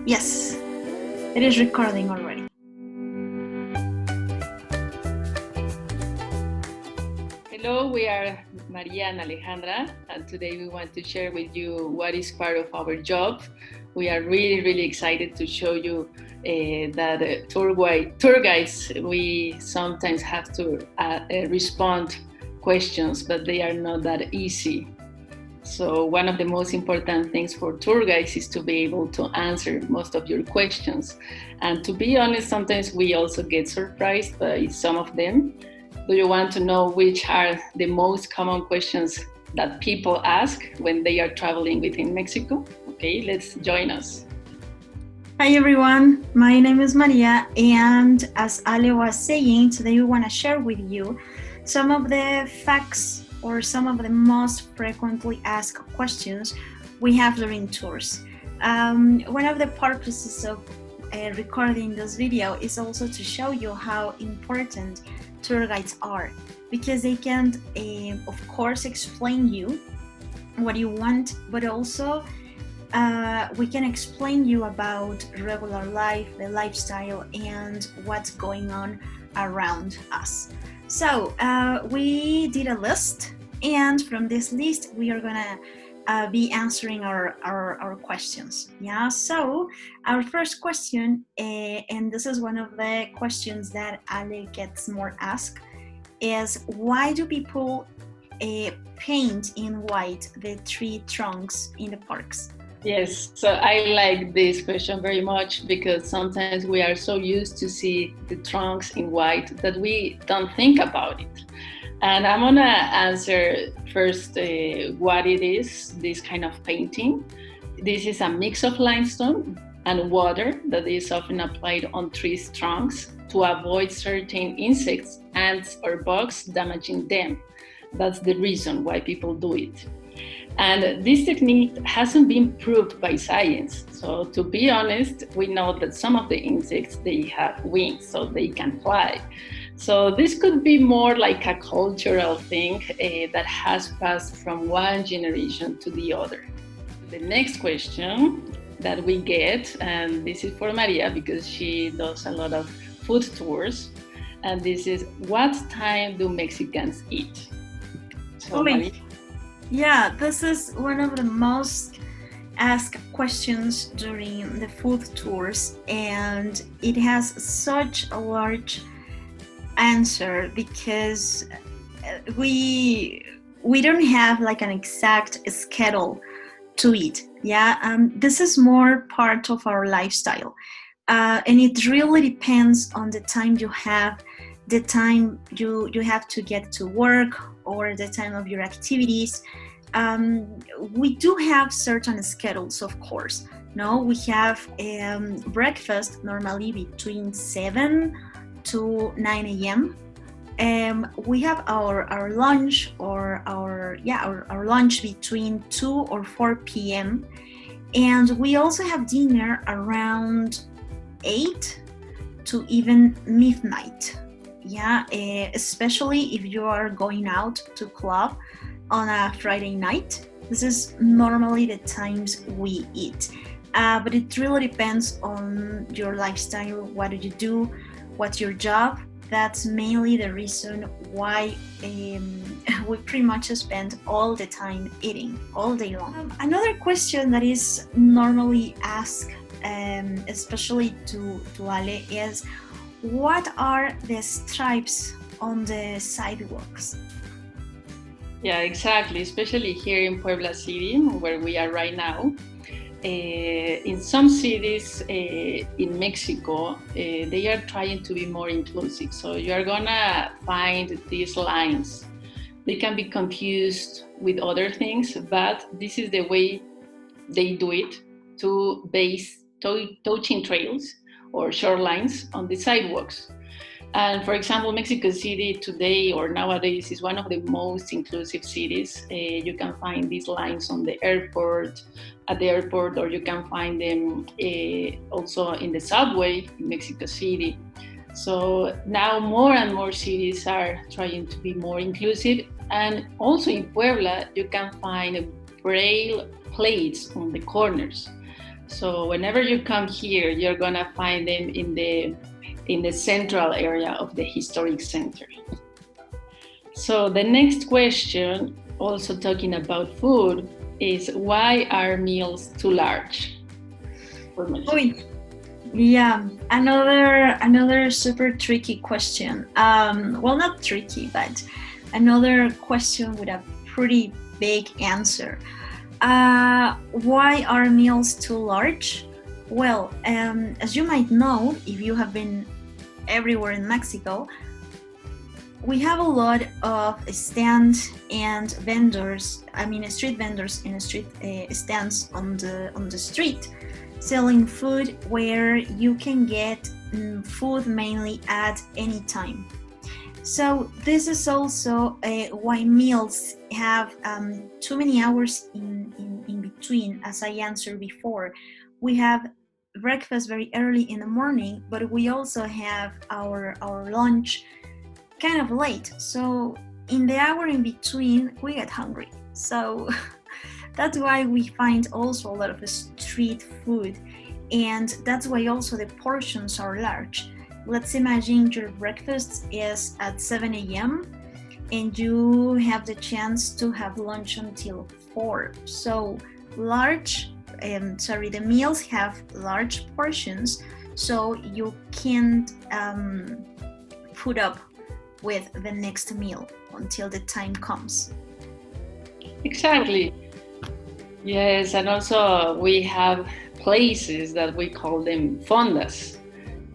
Yes, it is recording already. Hello, we are Maria and Alejandra, and today we want to share with you what is part of our job. We are really excited to show you that tour guides, we sometimes have to respond questions, but they are not that easy. So one of the most important things for tour guides is to be able to answer most of your questions. And to be honest, sometimes we also get surprised by some of them. Do you want to know which are the most common questions that people ask when they are traveling within Mexico? Okay, let's join us. Hi everyone, my name is Maria, and as Ale was saying, today we want to share with you some of the facts or some of the most frequently asked questions we have during tours. One of the purposes of recording this video is also to show you how important tour guides are, because they can, of course, explain you what you want, but also we can explain you about regular life, the lifestyle, and what's going on around us. So we did a list, and from this list we are gonna be answering our questions. Yeah, so our first question, and this is one of the questions that Ale gets more asked, is why do people paint in white the tree trunks in the parks? Yes, so I like this question very much because sometimes we are so used to see the trunks in white that we don't think about it. And I'm gonna answer first what it is, this kind of painting. This is a mix of limestone and water that is often applied on trees' trunks to avoid certain insects, ants, or bugs damaging them. That's the reason why people do it. And this technique hasn't been proved by science. So to be honest, we know that some of the insects, they have wings, so they can fly. So this could be more like a cultural thing that has passed from one generation to the other. The next question that we get, and this is for Maria because she does a lot of food tours, and this is, what time do Mexicans eat? So Maria. Yeah, this is one of the most asked questions during the food tours, and it has such a large answer because we don't have like an exact schedule to eat. Yeah, this is more part of our lifestyle, and it really depends on the time you have, the time you have to get to work, or the time of your activities. We do have certain schedules, of course. No, we have breakfast normally between 7 to 9 a.m. We have our lunch or our lunch between 2 or 4 p.m. And we also have dinner around 8 to even midnight. Yeah, especially if you are going out to club on a Friday night. This is normally the times we eat. But it really depends on your lifestyle. What do you do? What's your job? That's mainly the reason why we pretty much spend all the time eating, all day long. Another question that is normally asked, especially to Ale, is what are the stripes on the sidewalks? Yeah, exactly, especially here in Puebla City, where we are right now. In some cities in Mexico, they are trying to be more inclusive. So you are gonna find these lines. They can be confused with other things, but this is the way they do it to base touching trails or shorelines on the sidewalks. And for example, Mexico City today or nowadays is one of the most inclusive cities. You can find these lines on the airport, at the airport, or you can find them also in the subway in Mexico City. So now more and more cities are trying to be more inclusive. And also in Puebla, you can find braille plates on the corners. So whenever you come here, you're gonna find them in the central area of the historic center. So the next question, also talking about food, is why are meals too large? Yeah, another super tricky question. Well, not tricky, but another question with a pretty big answer. Why are meals too large? Well, as you might know, if you have been everywhere in Mexico, we have a lot of stands and vendors. I mean, street vendors and street stands on the street, selling food where you can get food mainly at any time. So this is also why meals have too many hours in between. As I answered before, we have breakfast very early in the morning, but we also have our lunch kind of late. So in the hour in between, we get hungry. So that's why we find also a lot of street food, and that's why also the portions are large. Let's imagine your breakfast is at 7 a.m. and you have the chance to have lunch until 4. So the meals have large portions, so you can't put up with the next meal until the time comes. Exactly. Yes, and also we have places that we call them fondas.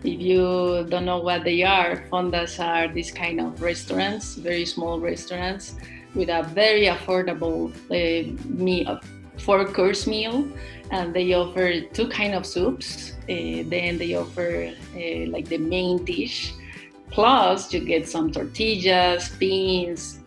If you don't know what they are, fondas are these kind of restaurants, very small restaurants with a very affordable meal, 4-course meal, and they offer 2 kind of soups. Then they offer like the main dish. Plus, you get some tortillas, beans,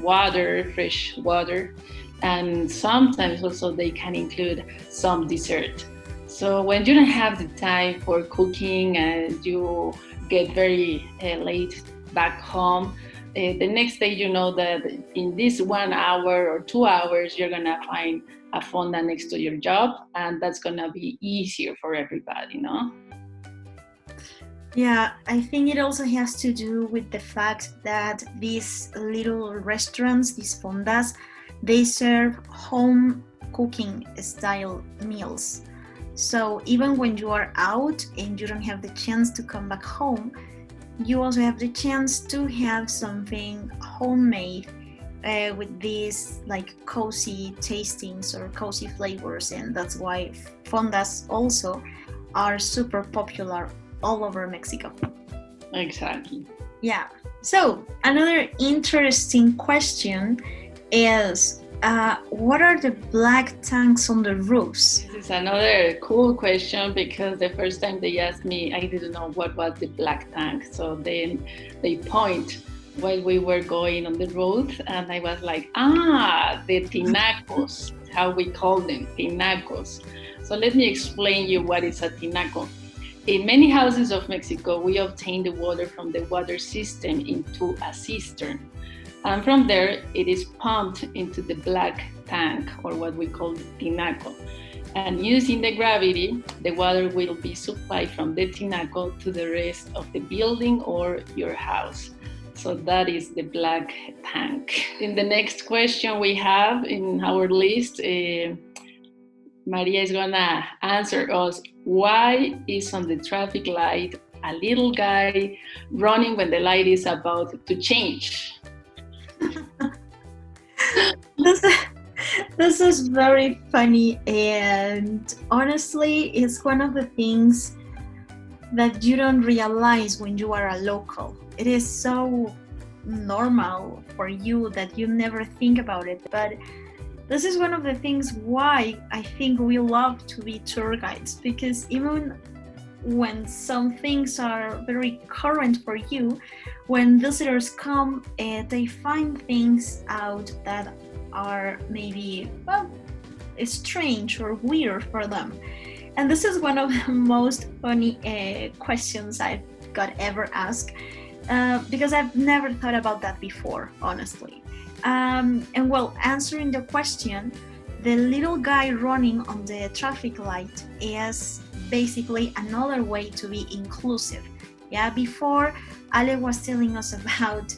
water, fresh water, and sometimes also they can include some dessert. So when you don't have the time for cooking and you get very late back home, the next day you know that in this 1 hour or 2 hours you're gonna find a fonda next to your job, and that's gonna be easier for everybody, no? Yeah, I think it also has to do with the fact that these little restaurants, these fondas, they serve home cooking style meals. So even when you are out and you don't have the chance to come back home, you also have the chance to have something homemade with these like cozy tastings or cozy flavors, and that's why fondas also are super popular all over Mexico. Exactly. Yeah. So another interesting question is, what are the black tanks on the roofs? This is another cool question because the first time they asked me, I didn't know what was the black tank. So then they point while we were going on the road, and I was like, the tinacos, how we call them, tinacos. So let me explain you what is a tinaco. In many houses of Mexico, we obtain the water from the water system into a cistern. And from there, it is pumped into the black tank, or what we call tinaco. And using the gravity, the water will be supplied from the tinaco to the rest of the building or your house. So that is the black tank. In the next question we have in our list, Maria is gonna answer us, why is on the traffic light a little guy running when the light is about to change? This is very funny, and honestly, it's one of the things that you don't realize when you are a local. It is so normal for you that you never think about it, but this is one of the things why I think we love to be tour guides, because even when some things are very current for you, when visitors come, they find things out that are maybe, well, strange or weird for them. And this is one of the most funny questions I've got ever asked, because I've never thought about that before, honestly. And well, answering the question, the little guy running on the traffic light is basically another way to be inclusive. Yeah, before Ale was telling us about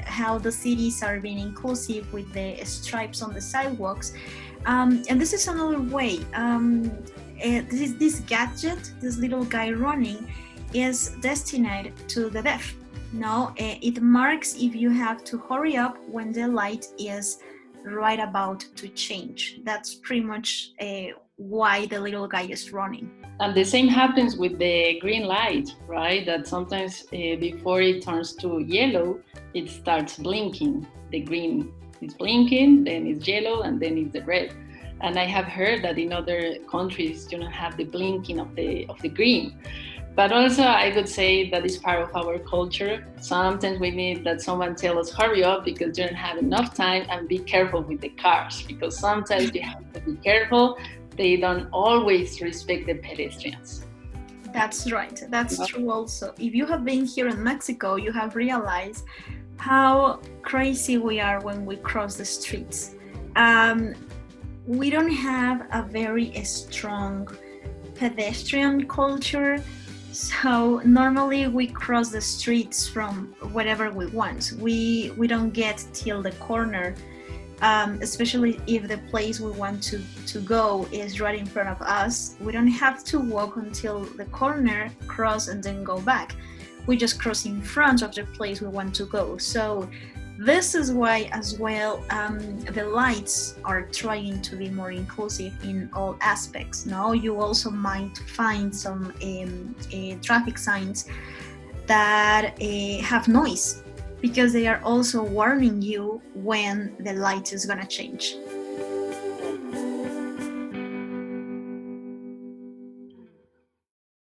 how the cities are being inclusive with the stripes on the sidewalks, and this is another way. This gadget, this little guy running, is destined to the deaf. No, it marks if you have to hurry up when the light is right about to change. That's pretty much why the little guy is running. And the same happens with the green light, right? That sometimes before it turns to yellow, it starts blinking. The green is blinking, then it's yellow, and then it's the red. And I have heard that in other countries, you don't have the blinking of the green. But also, I would say that is part of our culture. Sometimes we need that someone tell us, hurry up because you don't have enough time, and be careful with the cars, because sometimes you have to be careful. They don't always respect the pedestrians. That's right. That's true also. If you have been here in Mexico, you have realized how crazy we are when we cross the streets. We don't have a very strong pedestrian culture. So normally we cross the streets from wherever we want. We don't get till the corner, especially if the place we want to go is right in front of us. We don't have to walk until the corner, cross, and then go back. We just cross in front of the place we want to go. So this is why as well the lights are trying to be more inclusive in all aspects. Now you also might find some traffic signs that have noise, because they are also warning you when the light is gonna change.